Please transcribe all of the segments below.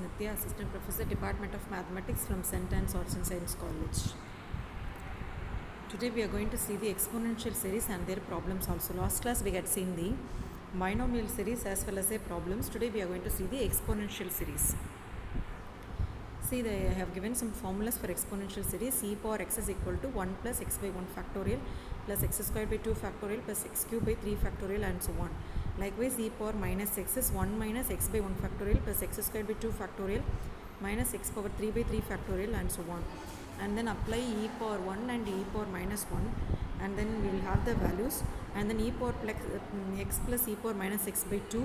Nitya, Assistant Professor, Department of Mathematics from St. Anne's Arts and Science College. Today we are going to see the exponential series and their problems also. Last class we had seen the binomial series as well as their problems. Today we are going to see the exponential series. See, they have given some formulas for exponential series. E power x is equal to 1 plus x by 1 factorial plus x squared by 2 factorial plus x cubed by 3 factorial and so on. Likewise, e power minus x is 1 minus x by 1 factorial plus x squared by 2 factorial minus x power 3 by 3 factorial and so on. And then apply e power 1 and e power minus 1, and then we will have the values, and then e power x plus e power minus x by 2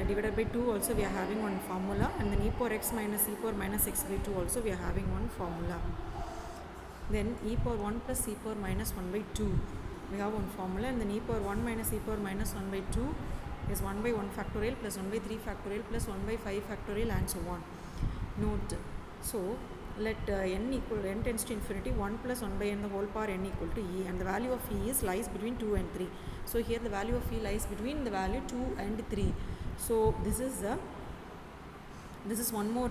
divided by 2 also we are having one formula, and then e power x minus e power minus x by 2 also we are having one formula. Then e power 1 plus e power minus 1 by 2 we have one formula, and then e power 1 minus e power minus 1 by 2 is 1 by 1 factorial plus 1 by 3 factorial plus 1 by 5 factorial and so on. Note, so let n tends to infinity, 1 plus 1 by n the whole power n equal to e, and the value of e lies between 2 and 3. So here the value of e lies between the value 2 and 3. So this is one more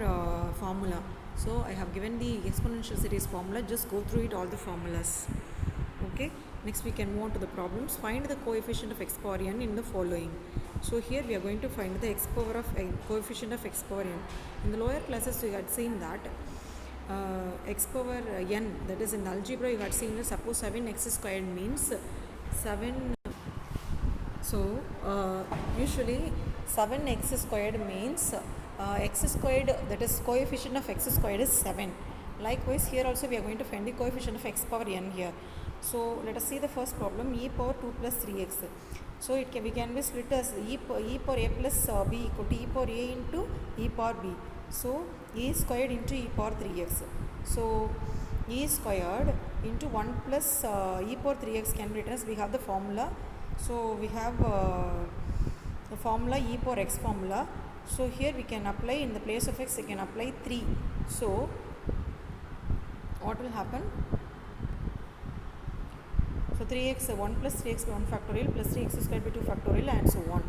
formula. So I have given the exponential series formula. Just go through it, all the formulas. Okay. Next we can move on to the problems. Find the coefficient of x power n in the following. So here we are going to find the coefficient of x power n. In the lower classes we had seen that x power n, that is in algebra you had seen that suppose 7x squared means 7. So usually 7x squared means x squared, that is coefficient of x squared is 7. Likewise here also we are going to find the coefficient of x power n here. So let us see the first problem, e power 2 plus 3x. So we can be split as e power a plus b equal to e power a into e power b. So e squared into e power 3x. So e squared into 1 plus e power 3x can be written as, we have the formula. So we have the formula e power x formula. So here we can apply, in the place of x we can apply 3. So what will happen? So 3x 1 plus 3x by 1 factorial plus 3x squared by 2 factorial and so on.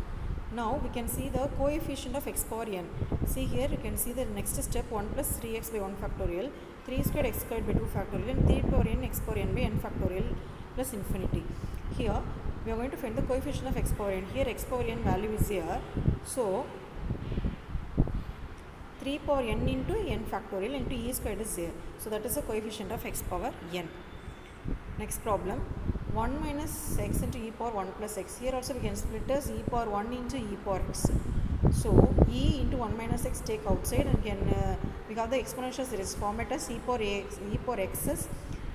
Now we can see the coefficient of x power n. See here you can see the next step, 1 plus 3x by 1 factorial, 3 squared x squared by 2 factorial, and 3 power n x power n by n factorial plus infinity. Here we are going to find the coefficient of x power n. Here x power n value is here. So 3 power n into n factorial into e squared is there. So that is the coefficient of x power n. Next problem, 1 minus x into e power 1 plus x. Here also we can split as e power 1 into e power x. So e into 1 minus x take outside, and can we have the exponential series format as e power x is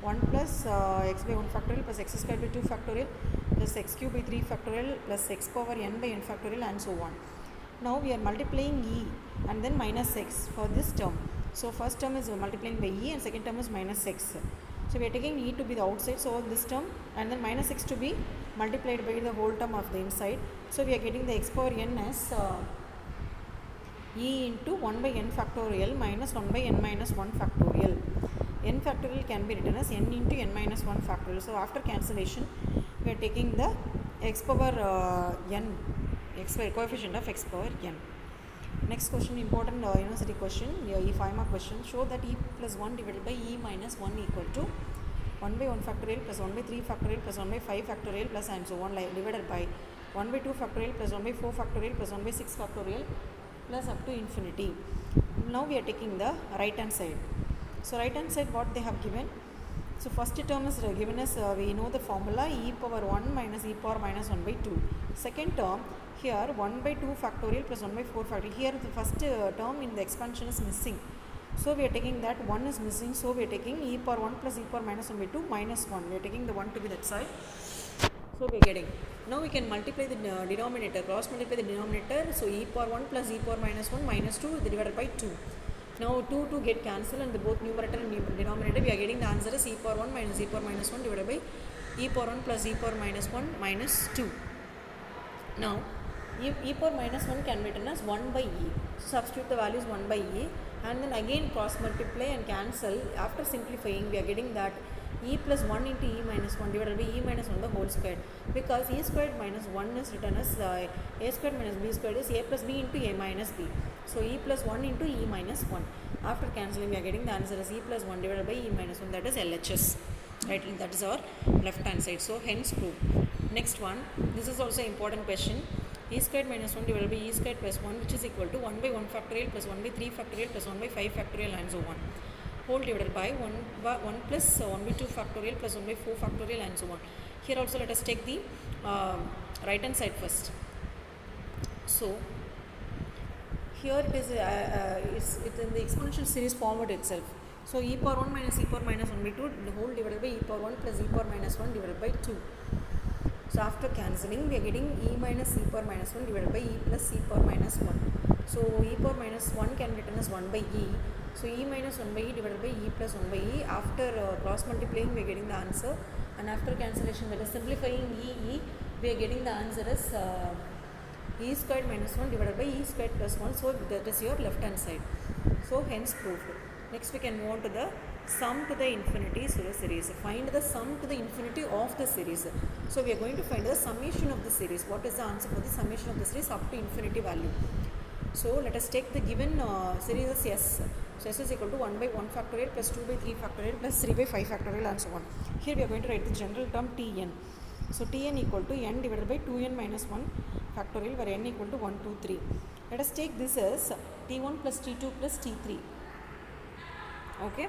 1 plus x by 1 factorial plus x squared by 2 factorial plus x cubed by 3 factorial plus x power n by n factorial and so on. Now we are multiplying e and then minus x for this term. So first term is multiplying by e and second term is minus x. So we are taking e to be the outside, so this term, and then minus x to be multiplied by the whole term of the inside. So we are getting the x power n as e into 1 by n factorial minus 1 by n minus 1 factorial. N factorial can be written as n into n minus 1 factorial. So after cancellation we are taking the x power coefficient of x power n. Next question, important university question, E5 mark question. Show that e plus 1 divided by e minus 1 equal to 1 by 1 factorial plus 1 by 3 factorial plus 1 by 5 factorial plus and so on, divided by 1 by 2 factorial plus 1 by 4 factorial plus 1 by 6 factorial plus up to infinity. Now we are taking the right hand side. So right hand side what they have given. So first term is given as, we know the formula, e power 1 minus e power minus 1 by 2. Second term, here 1 by 2 factorial plus 1 by 4 factorial. Here the first term in the expansion is missing. So we are taking that 1 is missing. So we are taking e power 1 plus e power minus 1 by 2 minus 1. We are taking the 1 to be that side. So we are getting. Now we can multiply the denominator, cross multiply the denominator. So e power 1 plus e power minus 1 minus 2 divided by 2. Now 2 get cancelled, and both numerator and denominator we are getting the answer is e power 1 minus e power minus 1 divided by e power 1 plus e power minus 1 minus 2. Now e power minus 1 can be written as 1 by e. So substitute the values 1 by e, and then again cross multiply and cancel. After simplifying we are getting that e plus 1 into e minus 1 divided by e minus 1 the whole square, because e squared minus 1 is written as a squared minus b squared is a plus b into a minus b. So e plus 1 into e minus 1. After cancelling we are getting the answer as e plus 1 divided by e minus 1, that is LHS. Right, that is our left hand side. So hence proved. Next one, this is also important question. E squared minus 1 divided by e squared plus 1, which is equal to 1 by 1 factorial plus 1 by 3 factorial plus 1 by 5 factorial and so on, whole divided by 1 plus 1 by 2 factorial plus 1 by 4 factorial and so on. Here also let us take the right hand side first. So here it is it's in the exponential series format itself. So e power 1 minus e power minus 1 by 2 the whole divided by e power 1 plus e power minus 1 divided by 2. So after cancelling we are getting e minus e power minus 1 divided by e plus e power minus 1. So e power minus 1 can be written as 1 by e. So e minus 1 by e divided by e plus 1 by e. After cross multiplying we are getting the answer, and after cancellation, that is simplifying e, we are getting the answer as e squared minus 1 divided by e squared plus 1. So that is your left hand side. So hence proved. Next we can move on to the sum to the infinity series. Find the sum to the infinity of the series. So we are going to find the summation of the series. What is the answer for the summation of the series up to infinity value? So let us take the given series as S. So S is equal to 1 by 1 factorial plus 2 by 3 factorial plus 3 by 5 factorial and so on. Here we are going to write the general term Tn. So Tn equal to n divided by 2n minus 1 factorial, where n equal to 1, 2, 3. Let us take this as T1 plus T2 plus T3. Okay.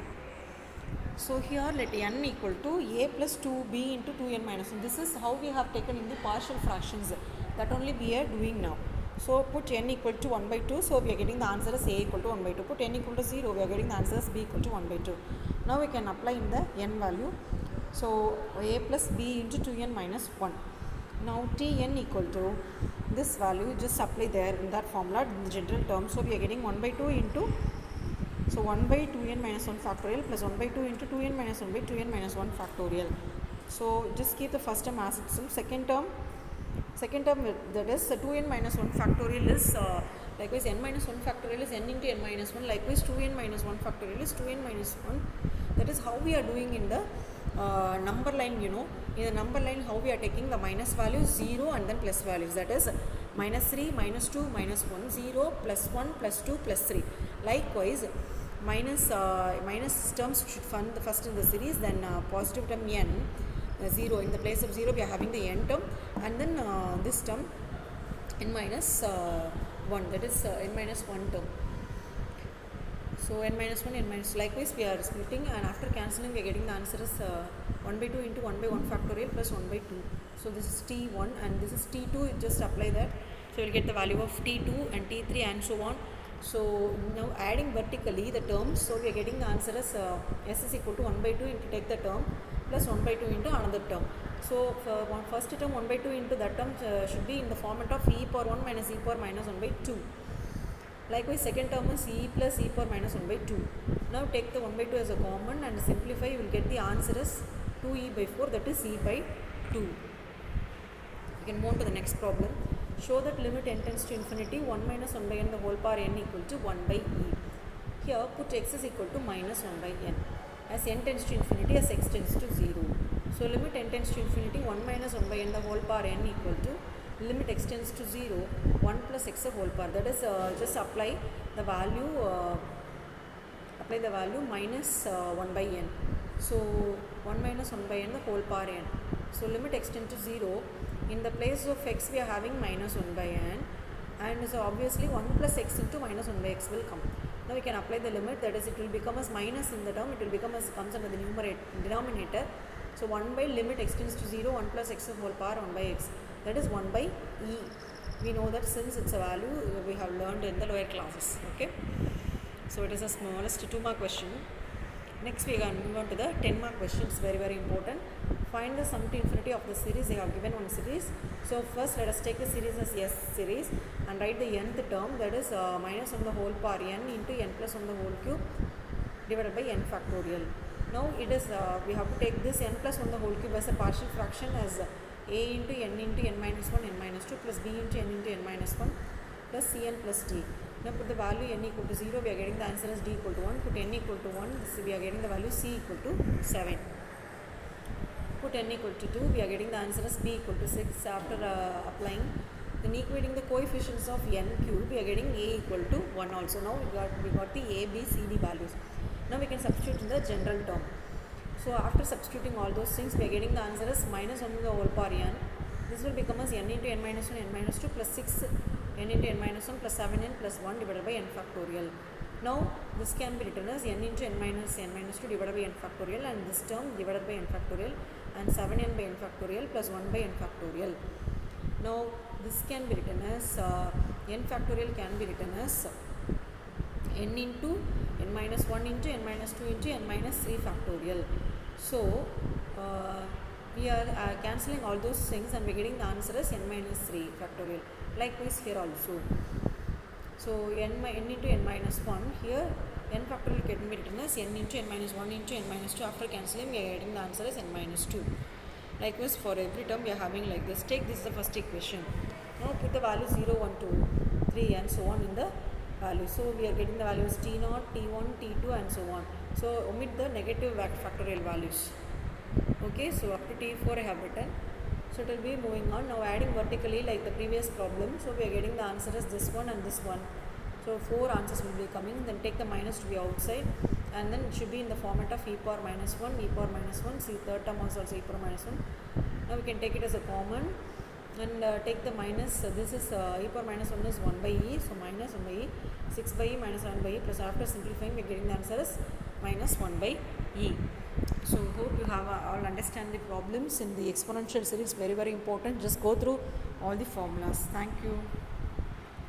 So here let n equal to a plus 2b into 2n minus 1. This is how we have taken in the partial fractions. That only we are doing now. So put n equal to 1 by 2. So we are getting the answer as a equal to 1 by 2. Put n equal to 0. We are getting the answer as b equal to 1 by 2. Now we can apply in the n value. So a plus b into 2n minus 1. Now Tn equal to this value, just apply there in that formula in the general term. So we are getting 1 by 2 into, so 1 by 2n minus 1 factorial plus 1 by 2 into 2n minus 1 by 2n minus 1 factorial. So just keep the first term as itself. Second term that is 2n minus 1 factorial is likewise n minus 1 factorial is n into n minus 1. Likewise 2n minus 1 factorial is 2n minus 1. That is how we are doing in the number line. You know, in the number line how we are taking the minus values, 0 and then plus values, that is minus 3, minus 2, minus 1, 0, plus 1, plus 2, plus 3. Likewise minus terms should find the first in the series, then positive term n, 0, in the place of 0 we are having the n term, and then this term n minus 1, that is n minus 1 term. So n minus 1, n minus, likewise we are splitting, and after cancelling we are getting the answer as 1 by 2 into 1 by 1 factorial plus 1 by 2. So this is T1 and this is T2, just apply that. So you will get the value of T2 and T3 and so on. So now adding vertically the terms, so we are getting the answer as S is equal to 1 by 2 into take the term plus 1 by 2 into another term. So for first term 1 by 2 into that term should be in the format of e power 1 minus e power minus 1 by 2. Likewise second term is e plus e power minus 1 by 2. Now take the 1 by 2 as a common and simplify, you will get the answer as 2e by 4, that is e by 2. You can move on to the next problem. Show that limit n tends to infinity 1 minus 1 by n the whole power n equal to 1 by e. Here put x is equal to minus 1 by n as n tends to infinity, as x tends to 0. So limit n tends to infinity 1 minus 1 by n the whole power n equal to limit x tends to 0 1 plus x the whole power, that is just apply the value minus 1 by n. So 1 minus 1 by n the whole power n. So limit x tends to 0, in the place of x we are having minus 1 by n, and so obviously 1 plus x into minus 1 by x will come. Now we can apply the limit, that is it will become as minus in the term, it will become as comes under the denominator. So 1 by limit x tends to 0 1 plus x whole power 1 by x, that is 1 by e. We know that since it's a value we have learned in the lower classes. Okay, so it is the smallest 2-mark question. Next we are going to move on to the 10-mark question. It's very very important. Find the sum to infinity of the series. They have given one series. So first let us take the series as S series and write the nth term, that is minus 1 the whole power n into n plus 1 the whole cube divided by n factorial. Now it is we have to take this n plus 1 the whole cube as a partial fraction as a into n minus 1 n minus 2 plus b into n minus 1 plus cn plus d. Now put the value n equal to 0, we are getting the answer as d equal to 1. Put n equal to 1, we are getting the value c equal to 7. put n equal to 2, we are getting the answer as b equal to 6. After applying, then equating the coefficients of n cube, we are getting a equal to 1 also. Now we got the a, b, c, d values. Now we can substitute in the general term. So after substituting all those things, we are getting the answer as minus omega whole power n. This will become as n into n minus 1, n minus 2 plus 6, n into n minus 1 plus 7n plus 1 divided by n factorial. Now this can be written as n into n minus 2 divided by n factorial, and this term divided by n factorial, and 7n by n factorial plus 1 by n factorial. Now this can be written as n factorial can be written as n into n minus 1 into n minus 2 into n minus 3 factorial. So we are cancelling all those things, and we are getting the answer as n minus 3 factorial. Likewise here also. So n into n minus 1, here n factorial can be written as n into n minus 1 into n minus 2. After cancelling, we are getting the answer as n minus 2. Likewise for every term we are having like this. Take this as the first equation. Now put the value 0, 1, 2, 3 and so on in the value. So we are getting the values t0, t1, t2 and so on. So omit the negative factorial values. Okay, so up to t4 I have written. So it will be moving on. Now adding vertically like the previous problem. So we are getting the answer as this one and this one. So 4 answers will be coming. Then take the minus to be outside, and then it should be in the format of e power minus 1, e power minus 1. See, third term also e power minus 1. Now we can take it as a common and take the minus. This is e power minus 1 is 1 by e. So minus 1 by e, 6 by e minus 1 by e, plus after simplifying we are getting the answer as minus 1 by e. So hope you have all understand the problems in the exponential series. Very important. Just go through all the formulas. Thank you.